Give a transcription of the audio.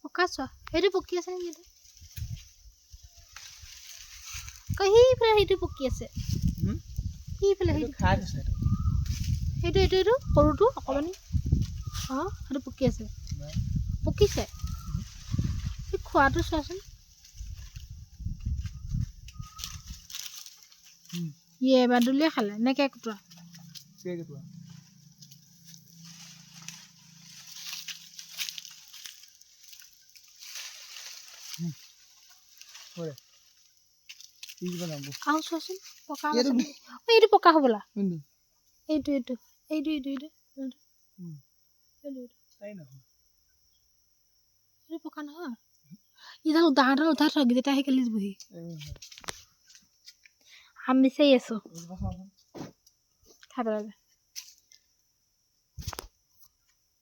পকা চোৱা সেইটো পকি আছে নেকি এইটো সেইফালে সেইটো পকি আছে সেইফালে সেইটো খাই আছে সেইটো সৰুটো অকণমানি অঁ সেইটো পকি আছে পকিছে সেই খোৱাটো চোৱাচোন ইয়ে বাদুলিয়ে খালে নে কেৰ্কেটুৱা আৰু চোৱাচোন পকা আছে নেকি এইটো পকা হ'বলা এইটো পকা নহয় ইডাল ডাঙৰ উঠাই থৈ যেতিয়া আহি কালি বহি আম বিচাৰি আছো খাই পেলালে